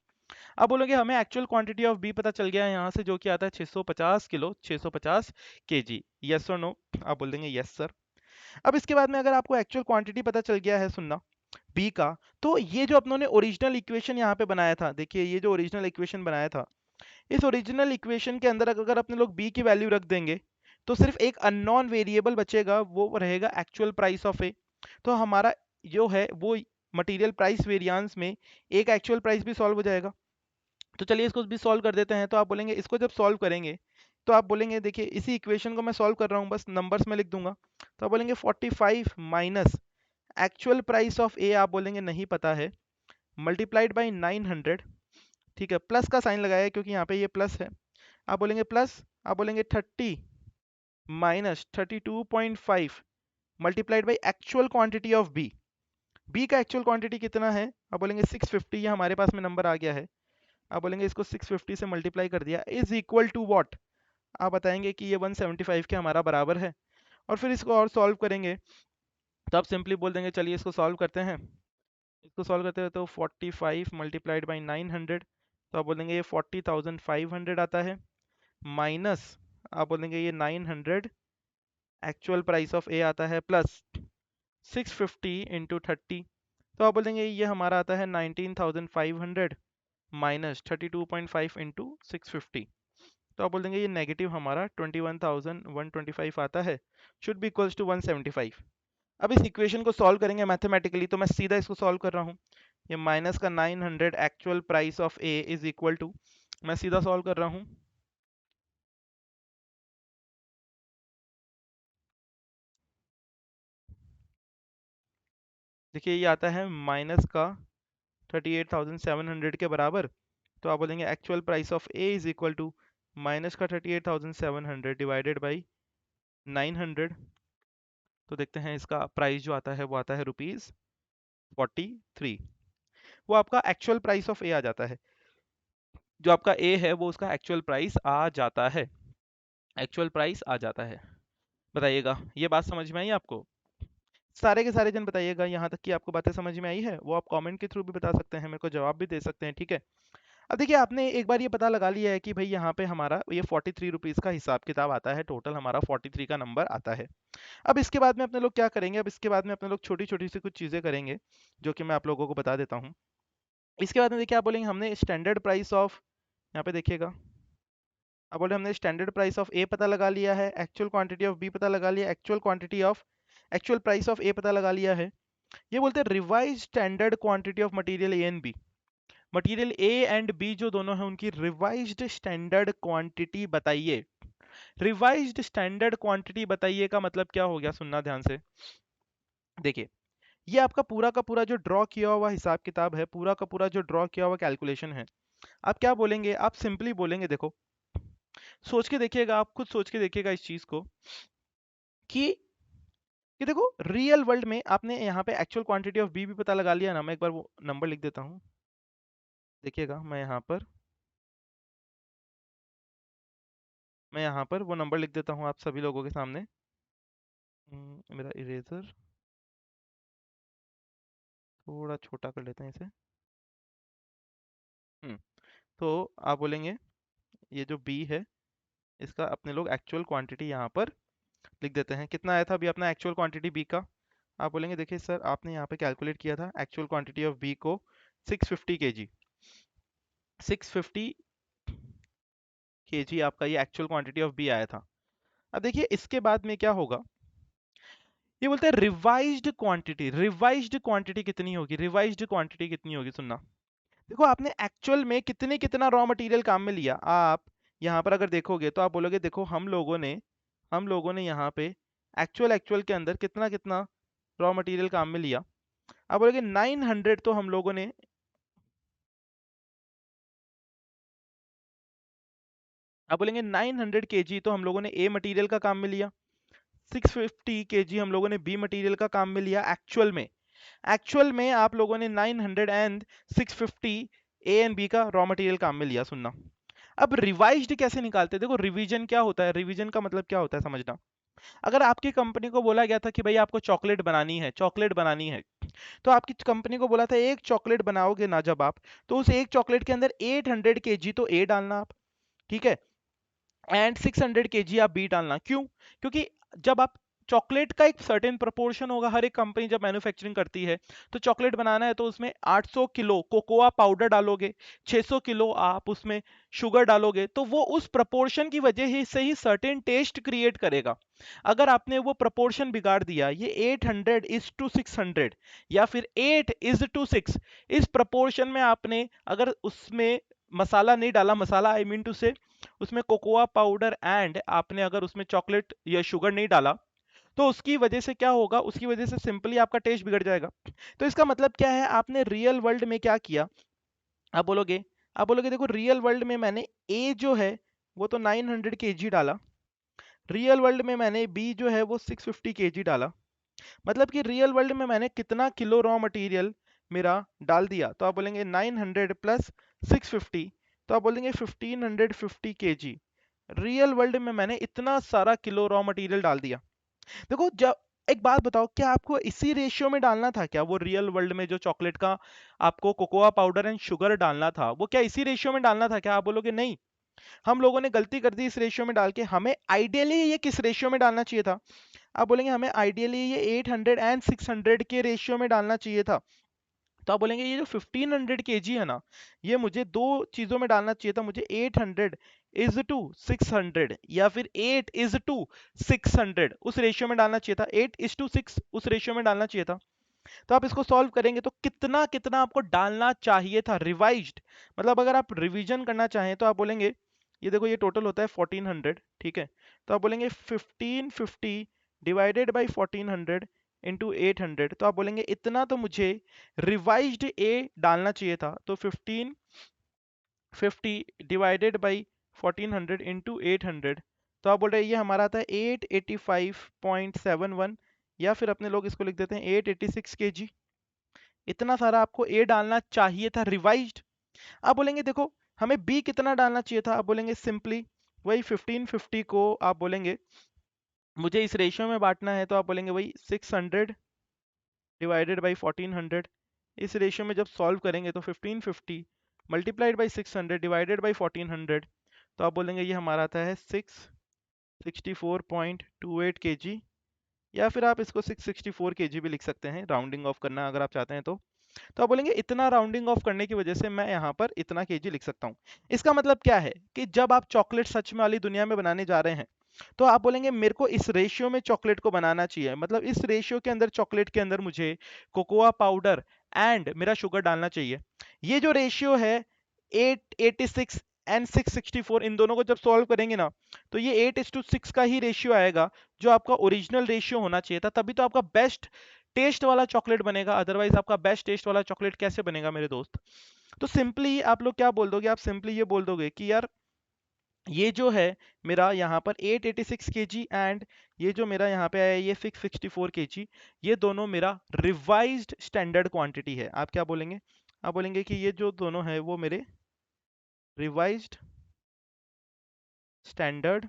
अब बोलोगे हमें एक्चुअल क्वांटिटी ऑफ बी पता चल गया है यहाँ से, जो कि आता है 650 किलो, 650 केजी, यस और नो, आप बोल देंगे यस सर। अब इसके बाद में अगर आपको एक्चुअल क्वांटिटी पता चल गया है, सुनना, बी का, तो ये जो अपनों ने ओरिजिनल इक्वेशन यहाँ पे बनाया था, देखिए ये जो ओरिजिनल इक्वेशन बनाया था, इस ओरिजिनल इक्वेशन के अंदर अगर अपने लोग बी की वैल्यू रख देंगे तो सिर्फ एक अननोन वेरिएबल बचेगा, वो रहेगा एक्चुअल प्राइस ऑफ ए। तो हमारा जो है वो मटेरियल प्राइस वेरिएंस में एक एक्चुअल प्राइस भी सॉल्व हो जाएगा। तो चलिए इसको भी सॉल्व कर देते हैं। तो आप बोलेंगे इसको जब सॉल्व करेंगे तो आप बोलेंगे देखिए इसी इक्वेशन को मैं सॉल्व कर रहा हूँ, बस नंबर्स में लिख दूंगा। तो आप बोलेंगे 45 माइनस एक्चुअल प्राइस ऑफ ए आप बोलेंगे नहीं पता है, मल्टीप्लाइड बाई 900, ठीक है, प्लस का साइन लगाया है क्योंकि यहाँ पे ये प्लस है। आप बोलेंगे प्लस, आप बोलेंगे 30 minus 32.5 multiplied by actual quantity of B. B का एक्चुअल क्वांटिटी कितना है? आप बोलेंगे 650, ये हमारे पास में नंबर आ गया है। आप बोलेंगे इसको 650 से मल्टीप्लाई कर दिया, इज इक्वल टू व्हाट? आप बताएंगे कि ये 175 के हमारा बराबर है। और फिर इसको और सॉल्व करेंगे तो आप सिंपली बोल देंगे चलिए इसको सॉल्व करते हैं। इसको सॉल्व करते हैं तो 45 मल्टीप्लाइड बाई 900, तो आप बोलेंगे ये 40,500 आता है, माइनस आप बोलेंगे ये 900 एक्चुअल प्राइस ऑफ ए आता है, प्लस 650 इंटू 30, तो आप बोलेंगे ये हमारा आता है 19,500 माइनस 32.5 इंटू 650, तो आप बोल देंगे ये नेगेटिव हमारा 21,125 आता है, शुड बी इक्वल्स टू 175। अब इस इक्वेशन को सॉल्व करेंगे मैथमेटिकली, तो मैं सीधा इसको सॉल्व कर रहा हूँ। ये माइनस का 900 actual price of A is equal to, मैं सीधा सॉल्व कर रहा हूँ। देखिए ये आता है माइनस का 38,700 के बराबर, तो आप बोलेंगे actual price of A is equal to minus का 38,700 डिवाइडेड बाई 900। तो देखते हैं इसका प्राइस जो आता है वो आता है ₹43। वो आपका एक्चुअल प्राइस ऑफ ए आ जाता है, जो आपका ए है वो उसका एक्चुअल प्राइस आ जाता है, एक्चुअल प्राइस आ जाता है। बताइएगा ये बात समझ में आई आपको? सारे के सारे जन बताइएगा यहाँ तक कि आपको बातें समझ में आई है। वो आप कमेंट के थ्रू भी बता सकते हैं, मेरे को जवाब भी दे सकते हैं, ठीक है। अब देखिए आपने एक बार ये पता लगा लिया है कि भाई यहाँ पे हमारा ये 43 रुपीज़ का हिसाब किताब आता है, टोटल हमारा 43 का नंबर आता है। अब इसके बाद में अपने लोग क्या करेंगे? अब इसके बाद में अपने लोग छोटी छोटी सी कुछ चीज़ें करेंगे जो कि मैं आप लोगों को बता देता हूँ। इसके बाद में देखिए आप बोलेंगे हमने स्टैंडर्ड प्राइस ऑफ, यहाँ पे देखिएगा अब बोले हमने स्टैंडर्ड प्राइस ऑफ ए पता लगा लिया है, एक्चुअल क्वांटिटी ऑफ बी पता लगा लिया, actual quantity of actual price of A पता लगा लिया है। ये बोलते हैं revise standard quantity of material A and B. Material A and B जो दोनों है उनकी रिवाइज्ड स्टैंडर्ड क्वांटिटी बताइए। रिवाइज्ड स्टैंडर्ड क्वांटिटी बताइए का मतलब क्या हो गया? सुनना ध्यान से। देखिए ये आपका पूरा का पूरा जो ड्रॉ किया हुआ हिसाब किताब है, पूरा का पूरा जो ड्रॉ किया हुआ कैलकुलेशन है, आप क्या बोलेंगे? आप सिंपली बोलेंगे, देखो सोच के देखिएगा, आप खुद सोच के देखिएगा इस चीज को कि देखो रियल वर्ल्ड में आपने यहाँ पे एक्चुअल क्वांटिटी ऑफ बी भी पता लगा लिया ना। मैं एक बार वो नंबर लिख देता हूँ, देखिएगा मैं यहाँ पर वो नंबर लिख देता हूँ आप सभी लोगों के सामने। मेरा इरेजर थोड़ा छोटा कर लेते हैं इसे। हम्म तो आप बोलेंगे ये जो बी है इसका अपने लोग एक्चुअल क्वांटिटी यहाँ पर लिख देते हैं। कितना आया था अभी अपना एक्चुअल क्वांटिटी बी का? आप बोलेंगे देखिए सर आपने यहाँ पे कैलकुलेट किया था एक्चुअल क्वांटिटी ऑफ बी को 650 केजी, 650 केजी आपका ये एक्चुअल क्वांटिटी ऑफ बी आया था। अब देखिए इसके बाद में क्या होगा? ये बोलते हैं रिवाइज्ड क्वांटिटी। रिवाइज्ड क्वांटिटी कितनी होगी? रिवाइज्ड क्वांटिटी कितनी होगी? सुनना, देखो आपने एक्चुअल में कितने कितना रॉ मटेरियल काम में लिया। आप यहाँ पर अगर देखोगे तो आप बोलोगे देखो हम लोगों ने यहाँ पे एक्चुअल एक्चुअल के अंदर कितना कितना रॉ मटेरियल काम में लिया। आप बोलोगे 900 तो हम लोगों ने, आप बोलेंगे 900 केजी तो हम लोगों ने ए मटेरियल का काम में लिया, 650 केजी हम लोगों ने बी मटेरियल का काम में लिया। एक्चुअल में आप लोगों ने 900 एंड 650 ए एंड बी का रॉ मटेरियल काम में लिया। सुनना, अब रिवाइज्ड कैसे निकालते हैं? देखो रिवीजन क्या होता है, रिवीजन का मतलब क्या होता है समझना। अगर आपकी कंपनी को बोला गया था कि भाई आपको चॉकलेट बनानी है, तो आपकी कंपनी को बोला था एक चॉकलेट बनाओगे ना जब आप, तो उस एक चॉकलेट के अंदर 800 केजी तो ए डालना आप, ठीक है, एंड 600 केजी आप बी डालना। क्यों? क्योंकि जब आप चॉकलेट का एक सर्टेन प्रोपोर्शन होगा, हर एक कंपनी जब मैन्युफैक्चरिंग करती है तो चॉकलेट बनाना है तो उसमें 800 किलो कोकोआ पाउडर डालोगे, 600 किलो आप उसमें शुगर डालोगे, तो वो उस प्रोपोर्शन की वजह ही से ही सर्टेन टेस्ट क्रिएट करेगा। अगर आपने वो प्रोपोर्शन बिगाड़ दिया, ये 800:600 या फिर 8:6, इस प्रोपोर्शन में आपने अगर उसमें मसाला नहीं डाला, मसाला आई मीन टू से उसमें कोकोआ पाउडर एंड आपने अगर उसमें चॉकलेट या शुगर नहीं डाला, तो उसकी वजह से क्या होगा, उसकी वजह से सिंपली आपका टेस्ट बिगड़ जाएगा। तो इसका मतलब क्या है, आपने रियल वर्ल्ड में क्या किया, आप बोलोगे देखो रियल वर्ल्ड में मैंने ए जो है वो तो 900 केजी डाला, रियल वर्ल्ड में मैंने बी जो है वो 650 केजी डाला, मतलब कि रियल वर्ल्ड में मैंने कितना किलो रॉ मटेरियल मेरा डाल दिया। तो आप बोलेंगे 900 प्लस 650, तो आप बोलेंगे 1550 केजी। रियल वर्ल्ड में मैंने इतना सारा किलो रॉ मटेरियल डाल दिया। देखो जब, एक बात बताओ, क्या आपको इसी रेशियो में डालना था क्या, वो रियल वर्ल्ड में जो चॉकलेट का आपको कोकोआ पाउडर एंड शुगर डालना था, वो क्या इसी रेशियो में डालना था क्या? आप बोलोगे नहीं, हम लोगों ने गलती कर दी इस रेशियो में डाल के, हमें आइडियली ये किस रेशियो में डालना चाहिए था? आप बोलेंगे हमें आइडियली ये 800 एंड 600 के रेशियो में डालना चाहिए था। तो आप बोलेंगे ये जो 1500 केजी है ना, ये मुझे दो चीजों में डालना चाहिए था, मुझे 800:600 या फिर 8:600 उस रेशियो में डालना चाहिए था, 8:6 उस रेशियो में डालना चाहिए था। तो आप इसको सॉल्व करेंगे तो कितना कितना आपको डालना चाहिए था रिवाइज्ड, मतलब अगर आप रिवीजन करना चाहें तो आप बोलेंगे, ये देखो ये टोटल होता है 1400, ठीक है, तो आप बोलेंगे 1550 डिवाइडेड बाई 1400 इंटू 800, तो आप बोलेंगे इतना तो मुझे रिवाइज्ड ए डालना चाहिए था, तो 1550 डिवाइडेड बाई 1400 इंटू 800, तो आप बोल रहे हैं ये हमारा आता है 885.71, या फिर अपने लोग इसको लिख देते हैं 886 केजी। इतना सारा आपको ए डालना चाहिए था रिवाइज्ड। आप बोलेंगे देखो हमें बी कितना डालना चाहिए था, आप बोलेंगे सिंपली वही 1550 को आप बोलेंगे मुझे इस रेशियो में बांटना है, तो आप बोलेंगे वही 600 डिवाइडेड बाई 1400, इस रेशियो में जब सॉल्व करेंगे तो 1550 मल्टीप्लाइड बाई 600 डिवाइडेड बाई 1400, तो आप बोलेंगे ये हमारा आता है 664.28 केजी, या फिर आप इसको 664 केजी भी लिख सकते हैं, राउंडिंग ऑफ करना अगर आप चाहते हैं तो आप बोलेंगे इतना राउंडिंग ऑफ करने की वजह से मैं यहाँ पर इतना केजी लिख सकता हूँ। इसका मतलब क्या है कि जब आप चॉकलेट सच में वाली दुनिया में बनाने जा रहे हैं, तो आप बोलेंगे मेरे को इस रेशियो में चॉकलेट को बनाना चाहिए, मतलब इस रेशियो के अंदर चॉकलेट के अंदर मुझे कोकोआ पाउडर एंड मेरा शुगर डालना चाहिए। ये जो रेशियो है 886 एंड 664, इन दोनों को जब सॉल्व करेंगे ना, तो ये 8:6 का ही रेशियो आएगा जो आपका ओरिजिनल रेशियो होना चाहिए था, तभी तो आपका बेस्ट टेस्ट वाला चॉकलेट बनेगा, अदरवाइज आपका बेस्ट टेस्ट वाला चॉकलेट कैसे बनेगा मेरे दोस्त? तो सिंपली आप लोग क्या बोल दोगे, आप सिंपली ये बोल दोगे कि यार ये जो है मेरा यहाँ पर 886 केजी एंड ये जो मेरा यहाँ पे आया ये 664 केजी, ये दोनों मेरा रिवाइज्ड स्टैंडर्ड क्वांटिटी है। आप क्या बोलेंगे? आप बोलेंगे कि ये जो दोनों है वो मेरे रिवाइज्ड स्टैंडर्ड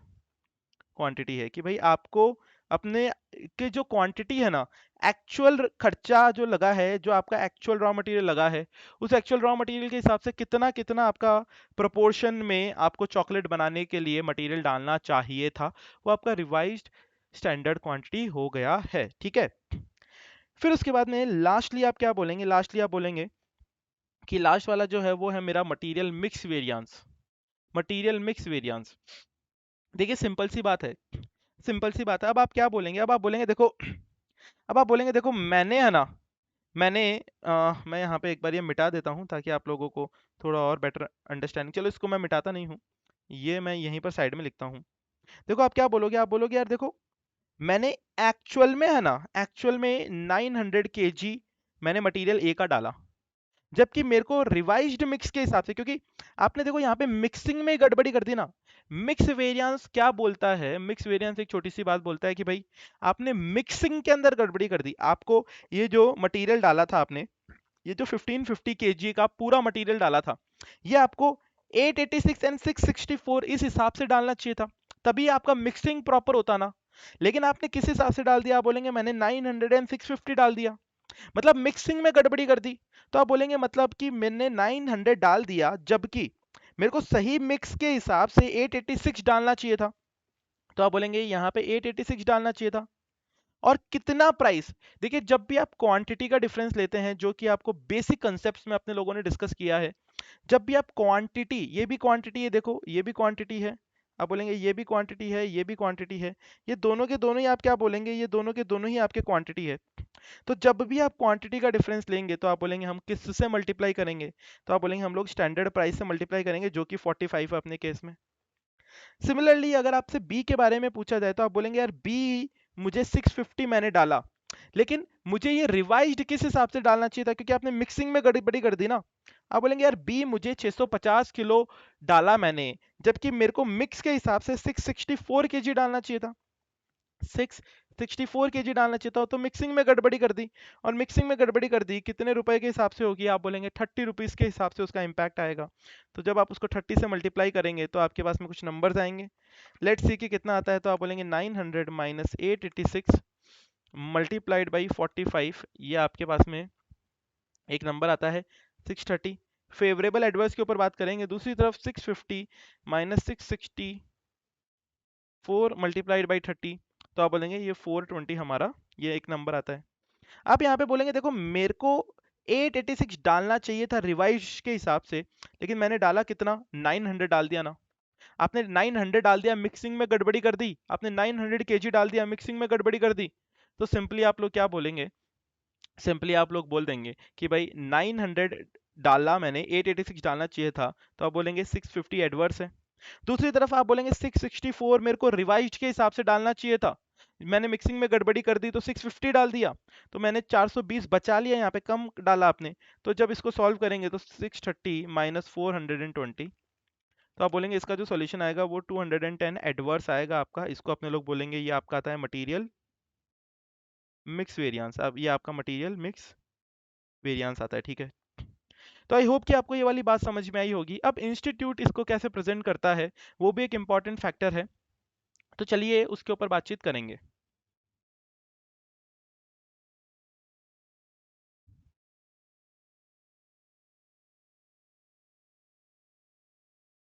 क्वांटिटी है, कि भाई आपको अपने के जो क्वांटिटी है ना, एक्चुअल खर्चा जो लगा है, जो आपका एक्चुअल रॉ मटेरियल लगा है, उस एक्चुअल रॉ मटेरियल के हिसाब से कितना कितना आपका प्रोपोर्शन में आपको चॉकलेट बनाने के लिए मटेरियल डालना चाहिए था, वो आपका रिवाइज्ड स्टैंडर्ड क्वांटिटी हो गया है, ठीक है। फिर उसके बाद में लास्टली आप क्या बोलेंगे, लास्टली आप बोलेंगे कि लास्ट वाला जो है वो है मेरा material mix variance. Material mix variance, देखिए सिंपल सी बात है, सिंपल सी बात है। अब आप क्या बोलेंगे, अब आप बोलेंगे देखो, अब आप बोलेंगे देखो मैंने है ना, मैं यहाँ पे एक बार ये मिटा देता हूँ ताकि आप लोगों को थोड़ा और बेटर अंडरस्टैंडिंग, चलो इसको मैं मिटाता नहीं हूँ, ये मैं यहीं पर साइड में लिखता हूँ। देखो आप क्या बोलोगे, आप बोलोगे यार देखो मैंने एक्चुअल में है ना, एक्चुअल में 900 केजी मैंने मटेरियल ए का डाला, जबकि मेरे को रिवाइज्ड मिक्स के हिसाब से, क्योंकि आपने देखो यहाँ पे मिक्सिंग में गड़बड़ी कर दी ना। मिक्स वेरिएंस क्या बोलता है, मिक्स वेरिएंस एक छोटी सी बात बोलता है कि भाई आपने मिक्सिंग के अंदर गड़बड़ी कर दी। आपको ये जो मटेरियल डाला था आपने, ये जो 1550 केजी का पूरा मटेरियल डाला था, ये आपको 886 एंड 664 इस हिसाब से डालना चाहिए था, तभी आपका मिक्सिंग प्रॉपर होता ना। लेकिन आपने किस हिसाब से डाल दिया, आप बोलेंगे मैंने 900 एंड 650 डाल दिया, मतलब मिक्सिंग में गड़बड़ी कर दी। तो आप बोलेंगे मतलब कि मैंने 900 डाल दिया, जबकि मेरे को सही मिक्स के हिसाब से 886 डालना चाहिए था। तो आप बोलेंगे यहाँ पे 886 डालना चाहिए था, और कितना प्राइस। देखिए जब भी आप क्वांटिटी का डिफरेंस लेते हैं, जो कि आपको बेसिक कंसेप्ट्स में अपने लोगों ने डिस्कस किया है, जब भी आप क्वांटिटी, ये भी क्वांटिटी है, देखो ये भी क्वांटिटी है, आप बोलेंगे ये भी क्वांटिटी है, ये भी क्वांटिटी है, ये दोनों के दोनों ही आप क्या बोलेंगे, ये दोनों के दोनों ही आपके क्वांटिटी है। तो जब भी आप क्वांटिटी का डिफरेंस लेंगे तो आप बोलेंगे हम किस से मल्टीप्लाई करेंगे, तो आप बोलेंगे हम लोग स्टैंडर्ड प्राइस से मल्टीप्लाई करेंगे, जो कि 45 है अपने केस में। सिमिलरली अगर आपसे बी के बारे में पूछा जाए तो आप बोलेंगे यार बी मुझे 650 मैंने डाला, लेकिन मुझे ये रिवाइज्ड किस हिसाब से डालना चाहिए था, क्योंकि आपने मिक्सिंग में गड़बड़ी कर दी ना। आप बोलेंगे यार बी मुझे 650 किलो डाला मैंने, जबकि मेरे को मिक्स के हिसाब से 664 केजी डालना चाहिए था, 664 केजी डालना चाहिए था, तो मिक्सिंग में गड़बड़ी कर दी। और मिक्सिंग में गड़बड़ी कर दी कितने रुपए के हिसाब से होगी, आप बोलेंगे 30 रुपीज़ के हिसाब से उसका इम्पैक्ट आएगा। तो जब आप उसको 30 से मल्टीप्लाई करेंगे तो आपके पास में कुछ नंबर्स आएंगे। लेट्स सी कि कितना आता है, तो आप बोलेंगे 900 माइनस 886 मल्टीप्लाइड बाई 45, ये आपके पास में एक नंबर आता है 630। फेवरेबल एडवर्स के ऊपर बात करेंगे, दूसरी तरफ 650 माइनस 664 मल्टीप्लाइड बाई 30, तो आप बोलेंगे ये 420 हमारा ये एक नंबर आता है। आप यहाँ पे बोलेंगे देखो मेरे को 886 डालना चाहिए था रिवाइज के हिसाब से, लेकिन मैंने डाला कितना, 900 डाल दिया ना। आपने 900 डाल दिया, मिक्सिंग में गड़बड़ी कर दी, आपने 900 केजी डाल दिया, मिक्सिंग में गड़बड़ी कर दी। तो सिंपली आप लोग क्या बोलेंगे, सिंपली आप लोग बोल देंगे कि भाई 900 डाला मैंने, 886 डालना चाहिए था, तो आप बोलेंगे 650 एडवर्स है। दूसरी तरफ आप बोलेंगे 664 मेरे को रिवाइज्ड के हिसाब से डालना चाहिए था, मैंने मिक्सिंग में गड़बड़ी कर दी तो 650 डाल दिया, तो मैंने 420 बचा लिया, यहाँ पे कम डाला आपने। तो जब इसको सॉल्व करेंगे तो 630 माइनस 420, तो आप बोलेंगे इसका जो सॉल्यूशन आएगा वो 210 एडवर्स आएगा आपका। इसको अपने लोग बोलेंगे ये आपका आता है मटेरियल मिक्स वेरिएंस। अब ये आपका मटेरियल मिक्स वेरिएंस आता है, ठीक है। तो आई होप कि आपको ये वाली बात समझ में आई होगी। अब इंस्टीट्यूट इसको कैसे प्रेजेंट करता है वो भी एक इम्पॉर्टेंट फैक्टर है, तो चलिए उसके ऊपर बातचीत करेंगे।